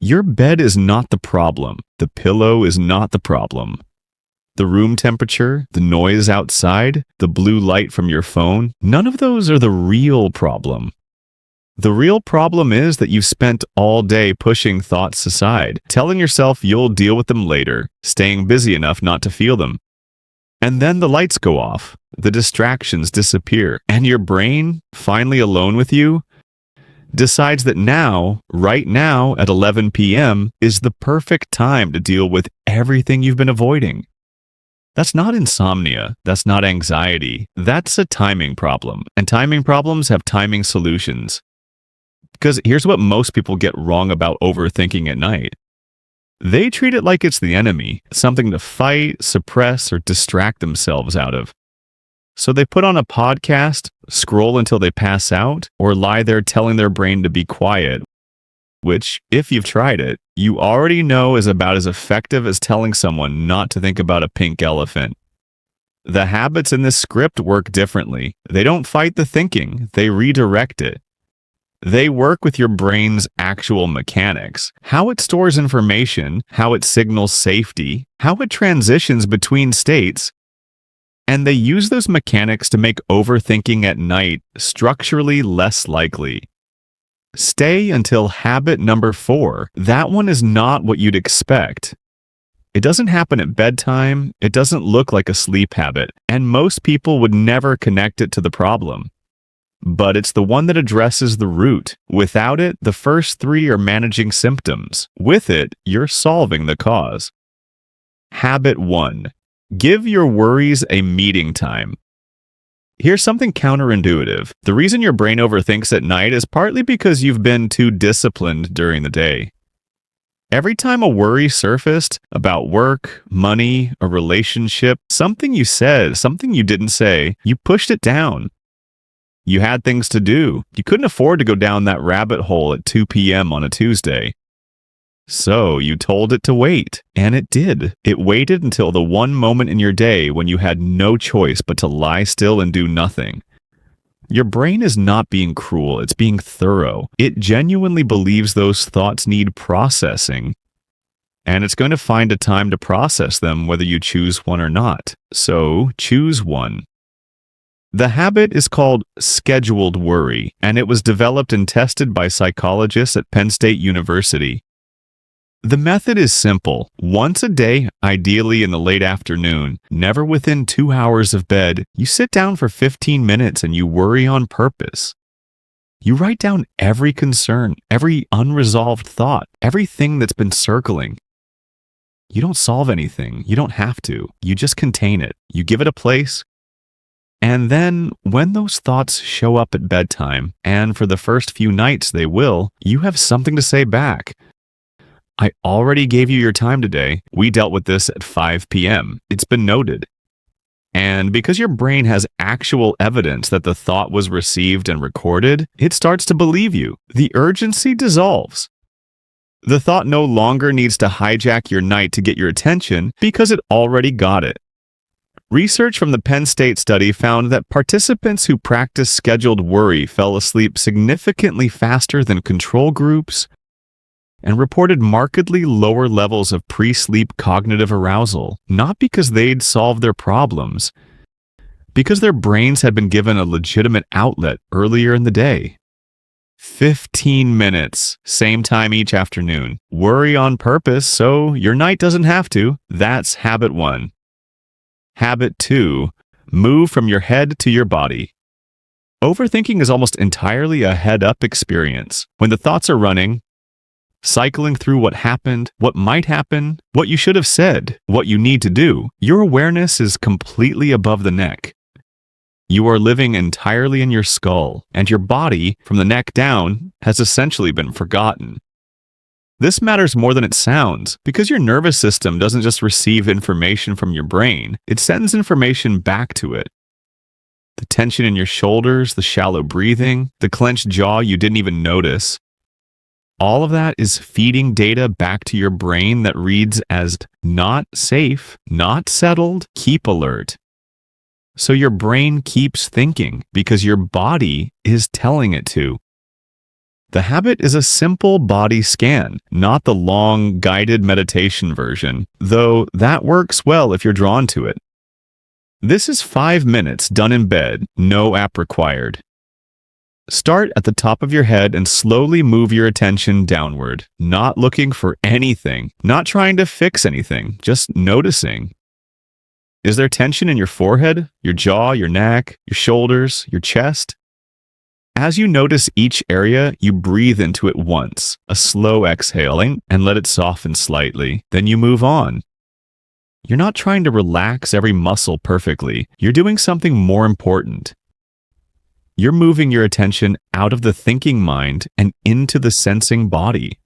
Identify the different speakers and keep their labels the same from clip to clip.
Speaker 1: Your bed is not the problem. The pillow is not the problem. The room temperature, the noise outside, the blue light from your phone, none of those are the real problem. The real problem is that you've spent all day pushing thoughts aside, telling yourself you'll deal with them later, staying busy enough not to feel them. And then the lights go off, the distractions disappear, and your brain, finally alone with you, decides that now, right now at 11 p.m., is the perfect time to deal with everything you've been avoiding. That's not insomnia. That's not anxiety. That's a timing problem. And timing problems have timing solutions. Because here's what most people get wrong about overthinking at night. They treat it like it's the enemy, something to fight, suppress, or distract themselves out of. So they put on a podcast, scroll until they pass out, or lie there telling their brain to be quiet, which, if you've tried it, you already know is about as effective as telling someone not to think about a pink elephant. The habits in this script work differently. They don't fight the thinking, they redirect it. They work with your brain's actual mechanics, how it stores information, how it signals safety, how it transitions between states, and they use those mechanics to make overthinking at night structurally less likely. Stay until habit number 4. That one is not what you'd expect. It doesn't happen at bedtime, it doesn't look like a sleep habit, and most people would never connect it to the problem. But it's the one that addresses the root. Without it, the first 3 are managing symptoms. With it, you're solving the cause. Habit 1. Give your worries a meeting time. Here's something counterintuitive. The reason your brain overthinks at night is partly because you've been too disciplined during the day. Every time a worry surfaced about work, money, a relationship, something you said, something you didn't say, you pushed it down. You had things to do. You couldn't afford to go down that rabbit hole at 2 p.m. on a Tuesday. So you told it to wait, and it did. It waited until the one moment in your day when you had no choice but to lie still and do nothing. Your brain is not being cruel, it's being thorough. It genuinely believes those thoughts need processing, and it's going to find a time to process them whether you choose one or not. So choose one. The habit is called scheduled worry, and it was developed and tested by psychologists at Penn State University. The method is simple. Once a day, ideally in the late afternoon, never within 2 hours of bed, you sit down for 15 minutes and you worry on purpose. You write down every concern, every unresolved thought, everything that's been circling. You don't solve anything. You don't have to. You just contain it. You give it a place. And then, when those thoughts show up at bedtime, and for the first few nights they will, you have something to say back. I already gave you your time today. We dealt with this at 5 p.m. It's been noted. And because your brain has actual evidence that the thought was received and recorded, it starts to believe you. The urgency dissolves. The thought no longer needs to hijack your night to get your attention because it already got it. Research from the Penn State study found that participants who practiced scheduled worry fell asleep significantly faster than control groups and reported markedly lower levels of pre-sleep cognitive arousal, not because they'd solved their problems, because their brains had been given a legitimate outlet earlier in the day. 15 minutes, same time each afternoon. Worry on purpose so your night doesn't have to. That's habit 1. Habit 2, move from your head to your body. Overthinking is almost entirely a head-up experience. When the thoughts are running, cycling through what happened, what might happen, what you should have said, what you need to do, your awareness is completely above the neck. You are living entirely in your skull, and your body, from the neck down, has essentially been forgotten. This matters more than it sounds, because your nervous system doesn't just receive information from your brain, it sends information back to it. The tension in your shoulders, the shallow breathing, the clenched jaw you didn't even notice, all of that is feeding data back to your brain that reads as not safe, not settled, keep alert. So your brain keeps thinking because your body is telling it to. The habit is a simple body scan, not the long, guided meditation version, though that works well if you're drawn to it. This is 5 minutes done in bed, no app required. Start at the top of your head and slowly move your attention downward, not looking for anything, not trying to fix anything, just noticing. Is there tension in your forehead, your jaw, your neck, your shoulders, your chest? As you notice each area, you breathe into it once, a slow exhaling, and let it soften slightly. Then you move on. You're not trying to relax every muscle perfectly. You're doing something more important. You're moving your attention out of the thinking mind and into the sensing body.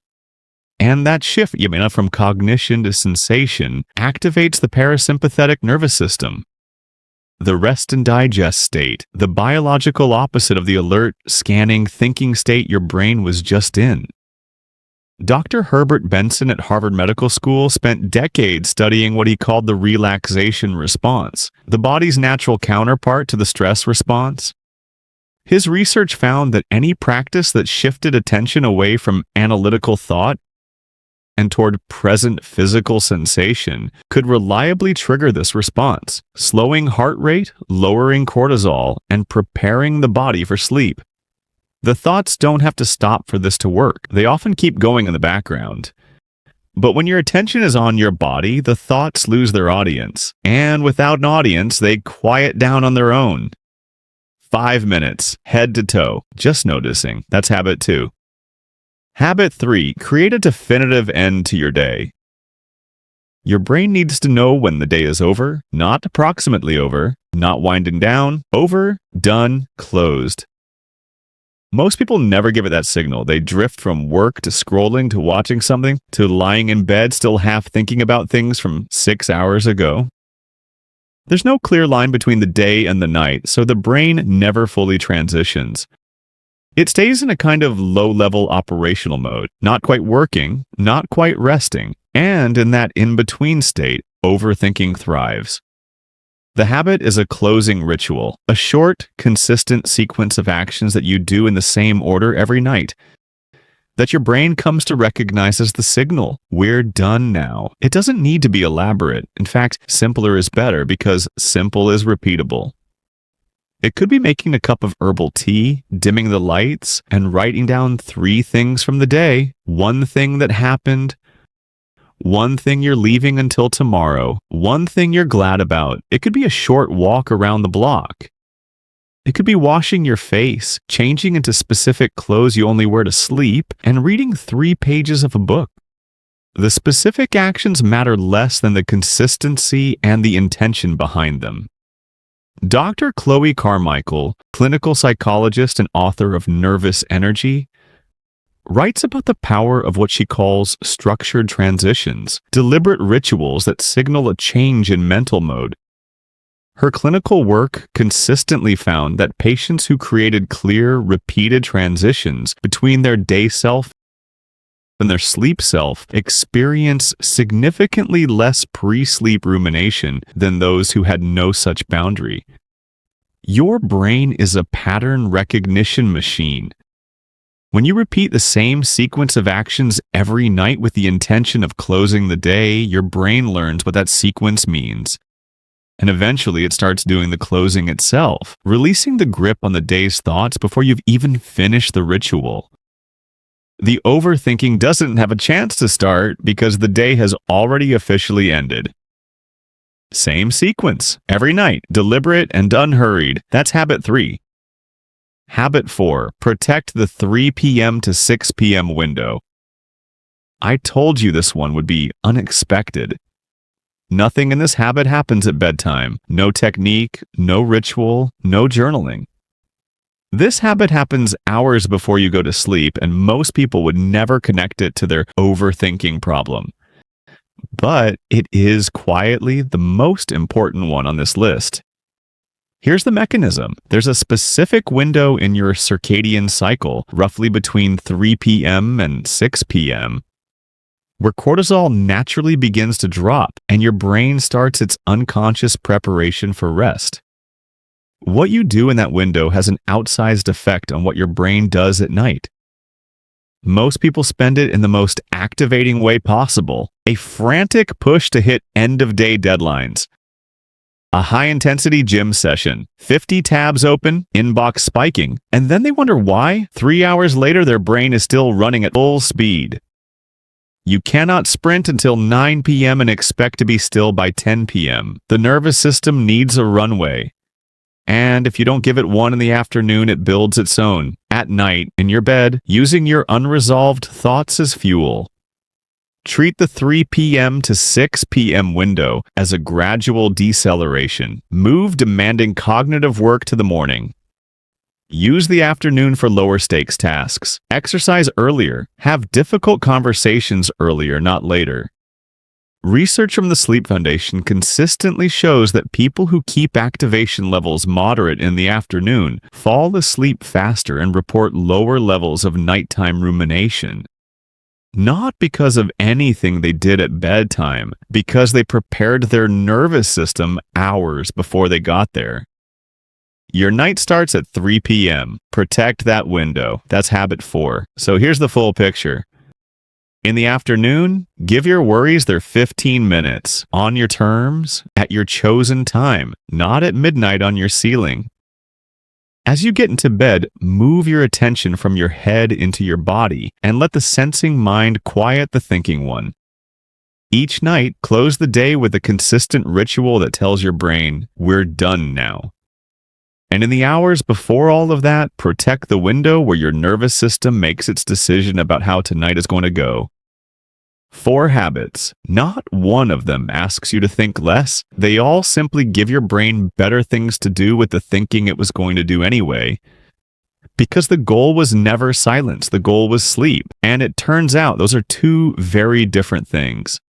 Speaker 1: And that shift, from cognition to sensation, activates the parasympathetic nervous system. The rest and digest state, the biological opposite of the alert, scanning, thinking state your brain was just in. Dr. Herbert Benson at Harvard Medical School spent decades studying what he called the relaxation response, the body's natural counterpart to the stress response. His research found that any practice that shifted attention away from analytical thought and toward present physical sensation could reliably trigger this response, slowing heart rate, lowering cortisol, and preparing the body for sleep. The thoughts don't have to stop for this to work. They often keep going in the background. But when your attention is on your body, the thoughts lose their audience. And without an audience, they quiet down on their own. 5 minutes, head to toe, just noticing. That's habit 2. Habit 3, create a definitive end to your day. Your brain needs to know when the day is over, not approximately over, not winding down, over, done, closed. Most people never give it that signal. They drift from work to scrolling to watching something to lying in bed still half thinking about things from 6 hours ago. There's no clear line between the day and the night, so the brain never fully transitions. It stays in a kind of low-level operational mode, not quite working, not quite resting, and in that in-between state, overthinking thrives. The habit is a closing ritual, a short, consistent sequence of actions that you do in the same order every night, that your brain comes to recognize as the signal. We're done now. It doesn't need to be elaborate. In fact, simpler is better because simple is repeatable. It could be making a cup of herbal tea, dimming the lights, and writing down 3 things from the day, 1 thing that happened, 1 thing you're leaving until tomorrow, 1 thing you're glad about. It could be a short walk around the block. It could be washing your face, changing into specific clothes you only wear to sleep, and reading 3 pages of a book. The specific actions matter less than the consistency and the intention behind them. Dr. Chloe Carmichael, clinical psychologist and author of Nervous Energy, writes about the power of what she calls structured transitions, deliberate rituals that signal a change in mental mode. Her clinical work consistently found that patients who created clear, repeated transitions between their day self and their sleep self experience significantly less pre-sleep rumination than those who had no such boundary. Your brain is a pattern recognition machine. When you repeat the same sequence of actions every night with the intention of closing the day, your brain learns what that sequence means. And eventually it starts doing the closing itself, releasing the grip on the day's thoughts before you've even finished the ritual. The overthinking doesn't have a chance to start because the day has already officially ended. Same sequence, every night, deliberate and unhurried. That's habit 3. Habit 4, protect the 3 p.m. to 6 p.m. window. I told you this one would be unexpected. Nothing in this habit happens at bedtime. No technique, no ritual, no journaling. This habit happens hours before you go to sleep, and most people would never connect it to their overthinking problem. But it is quietly the most important one on this list. Here's the mechanism. There's a specific window in your circadian cycle, roughly between 3 p.m. and 6 p.m., where cortisol naturally begins to drop and your brain starts its unconscious preparation for rest. What you do in that window has an outsized effect on what your brain does at night. Most people spend it in the most activating way possible, a frantic push to hit end-of-day deadlines. A high-intensity gym session, 50 tabs open, inbox spiking, and then they wonder why, 3 hours later, their brain is still running at full speed. You cannot sprint until 9 p.m. and expect to be still by 10 p.m. The nervous system needs a runway. And if you don't give it one in the afternoon, it builds its own, at night, in your bed, using your unresolved thoughts as fuel. Treat the 3 p.m. to 6 p.m. window as a gradual deceleration. Move demanding cognitive work to the morning. Use the afternoon for lower stakes tasks. Exercise earlier. Have difficult conversations earlier, not later. Research from the Sleep Foundation consistently shows that people who keep activation levels moderate in the afternoon fall asleep faster and report lower levels of nighttime rumination. Not because of anything they did at bedtime, because they prepared their nervous system hours before they got there. Your night starts at 3 p.m. Protect that window. That's habit 4. So here's the full picture. In the afternoon, give your worries their 15 minutes, on your terms, at your chosen time, not at midnight on your ceiling. As you get into bed, move your attention from your head into your body and let the sensing mind quiet the thinking one. Each night, close the day with a consistent ritual that tells your brain, "We're done now." And in the hours before all of that, protect the window where your nervous system makes its decision about how tonight is going to go. 4 habits. Not one of them asks you to think less. They all simply give your brain better things to do with the thinking it was going to do anyway. Because the goal was never silence, the goal was sleep. And it turns out those are 2 very different things.